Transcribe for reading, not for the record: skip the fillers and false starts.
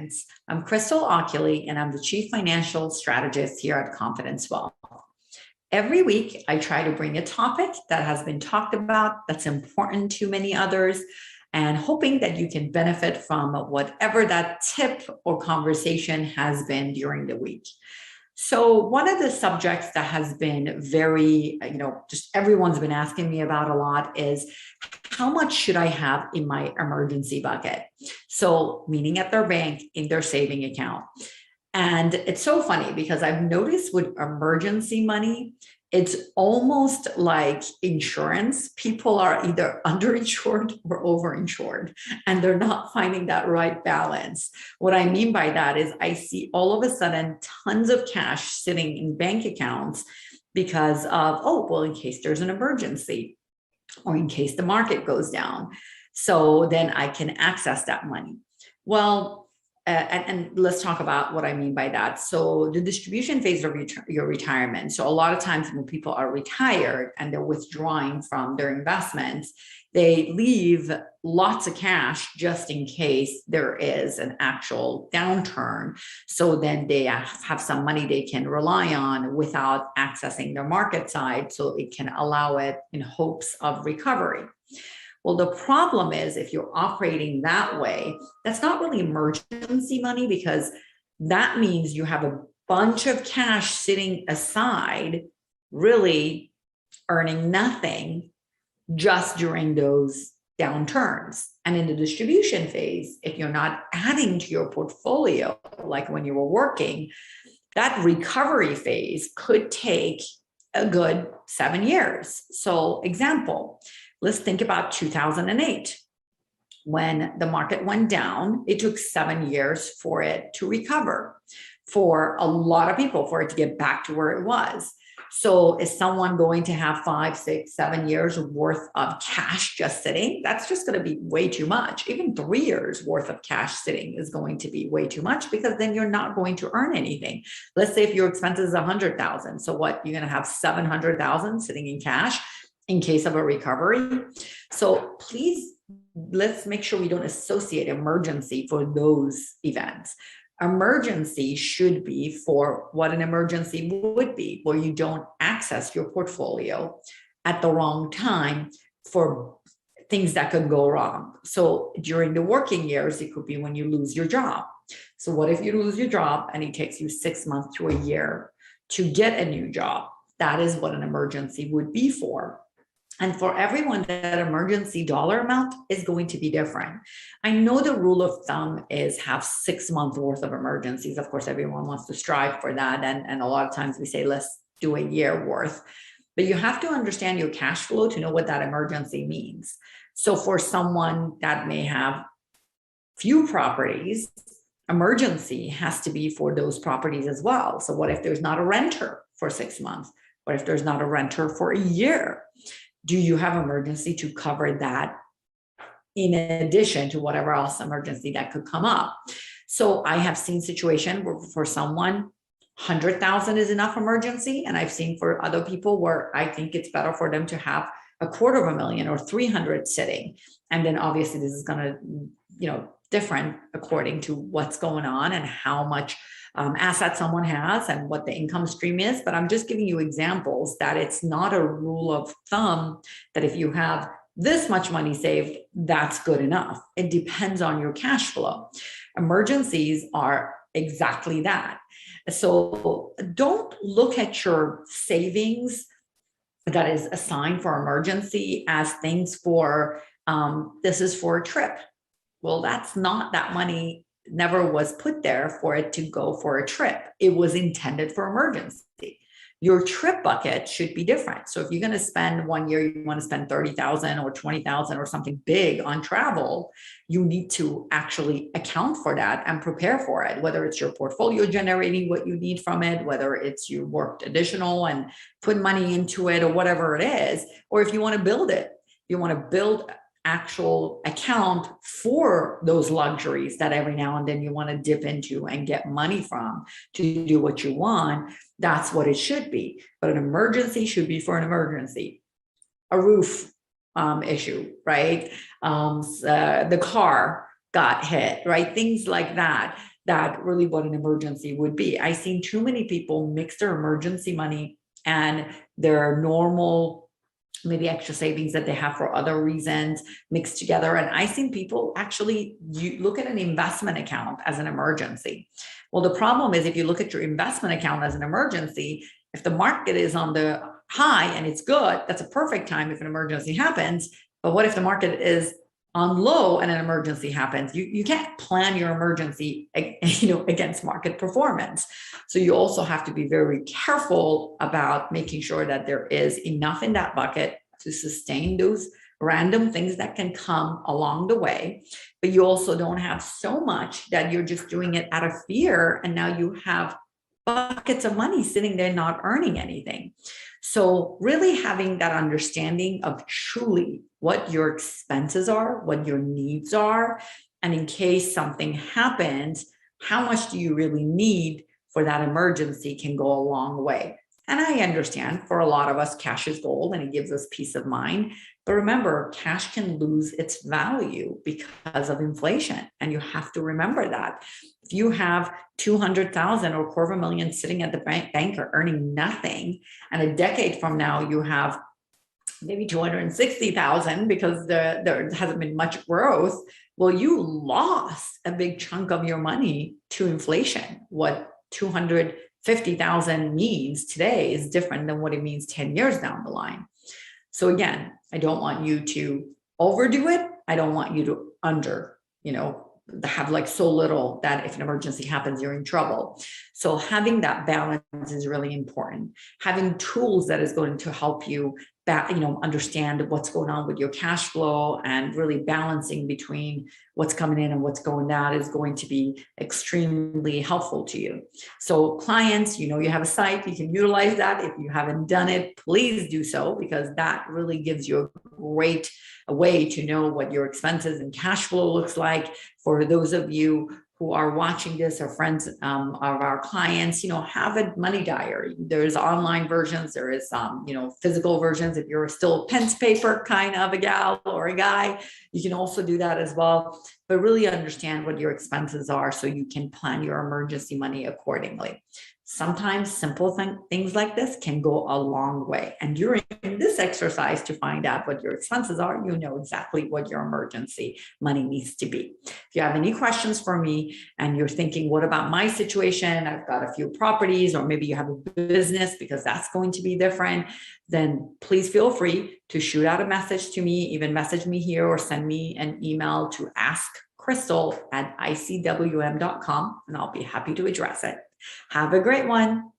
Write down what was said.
Confidence. I'm Crystal Ockley, and I'm the Chief Financial Strategist here at Confidence Wealth. Every week, I try to bring a topic that has been talked about that's important to many others, and hoping that you can benefit from whatever that tip or conversation has been during the week. So one of the subjects that has been very, just everyone's been asking me about a lot is how much should I have in my emergency bucket? So meaning at their bank, in their saving account. And it's so funny because I've noticed with emergency money, it's almost like insurance. People are either underinsured or overinsured, and they're not finding that right balance. What I mean by that is I see all of a sudden tons of cash sitting in bank accounts because of, in case there's an emergency or in case the market goes down. So then I can access that money. Well, and let's talk about what I mean by that. So the distribution phase of your retirement. So a lot of times when people are retired and they're withdrawing from their investments, they leave lots of cash just in case there is an actual downturn. So then they have some money they can rely on without accessing their market side. So it can allow it in hopes of recovery. Well, the problem is if you're operating that way, that's not really emergency money, because that means you have a bunch of cash sitting aside, really earning nothing just during those downturns. And in the distribution phase, if you're not adding to your portfolio, like when you were working, that recovery phase could take a good 7 years. So example, let's think about 2008. When the market went down, it took 7 years for it to recover. For a lot of people, for it to get back to where it was. So is someone going to have 5, 6, 7 years worth of cash just sitting? That's just going to be way too much. Even 3 years worth of cash sitting is going to be way too much, because then you're not going to earn anything. Let's say if your expense is $100,000. So what, you're going to have $700,000 sitting in cash in case of a recovery. So please, let's make sure we don't associate emergency for those events. Emergency should be for what an emergency would be, where you don't access your portfolio at the wrong time for things that could go wrong. So during the working years, it could be when you lose your job. So what if you lose your job and it takes you 6 months to a year to get a new job? That is what an emergency would be for. And for everyone, that emergency dollar amount is going to be different. I know the rule of thumb is have 6 months worth of emergencies. Of course, everyone wants to strive for that. And a lot of times we say, let's do a year worth. But you have to understand your cash flow to know what that emergency means. So for someone that may have few properties, emergency has to be for those properties as well. So what if there's not a renter for 6 months? What if there's not a renter for a year? Do you have emergency to cover that in addition to whatever else emergency that could come up? So I have seen situations where for someone, 100,000 is enough emergency. And I've seen for other people where I think it's better for them to have $250,000 or 300 sitting. And then obviously this is going to, different according to what's going on and how much asset someone has and what the income stream is. But I'm just giving you examples that it's not a rule of thumb that if you have this much money saved, that's good enough. It depends on your cash flow. Emergencies are exactly that. So don't look at your savings that is assigned for emergency as things for, this is for a trip. Well, that's not, that money never was put there for it to go for a trip. It was intended for emergency. Your trip bucket should be different. So if you're going to spend 1 year, you want to spend 30,000 or 20,000 or something big on travel, you need to actually account for that and prepare for it, whether it's your portfolio generating what you need from it, whether it's you worked additional and put money into it or whatever it is, or if you want to build it, you want to build actual account for those luxuries that every now and then you want to dip into and get money from to do what you want. That's what it should be. But an emergency should be for an emergency. A roof issue, right? The car got hit, right? Things like that. that really what an emergency would be. I've seen too many people mix their emergency money and their normal, maybe extra savings that they have for other reasons mixed together. And I've seen people actually look at an investment account as an emergency. Well, the problem is if you look at your investment account as an emergency, if the market is on the high and it's good, that's a perfect time if an emergency happens. But what if the market is on low and an emergency happens? You can't plan your emergency, against market performance. So you also have to be very careful about making sure that there is enough in that bucket to sustain those random things that can come along the way. But you also don't have so much that you're just doing it out of fear, and now you have buckets of money sitting there not earning anything. So really having that understanding of truly what your expenses are, what your needs are, and in case something happens, how much do you really need for that emergency can go a long way. And I understand for a lot of us, cash is gold and it gives us peace of mind. But remember, cash can lose its value because of inflation. And you have to remember that. If you have 200,000 or $250,000 sitting at the bank or earning nothing, and a decade from now, you have maybe 260,000 because there hasn't been much growth, well, you lost a big chunk of your money to inflation. What 250,000 means today is different than what it means 10 years down the line. So again, I don't want you to overdo it. I don't want you to have like so little that if an emergency happens, you're in trouble. So having that balance is really important. Having tools that is going to help you understand what's going on with your cash flow and really balancing between what's coming in and what's going out is going to be extremely helpful to you. So clients, you have a site, you can utilize that. If you haven't done it, please do so, because that really gives you a great way to know what your expenses and cash flow looks like. For those of you who are watching this or friends of our clients, have a money diary. There's online versions, there is physical versions. If you're still pen to paper kind of a gal or a guy, you can also do that as well. But really understand what your expenses are so you can plan your emergency money accordingly. Sometimes simple things like this can go a long way. And during this exercise to find out what your expenses are, you know exactly what your emergency money needs to be. If you have any questions for me and you're thinking, what about my situation? I've got a few properties, or maybe you have a business, because that's going to be different, then please feel free to shoot out a message to me, even message me here or send me an email to askcrystal@icwm.com, and I'll be happy to address it. Have a great one.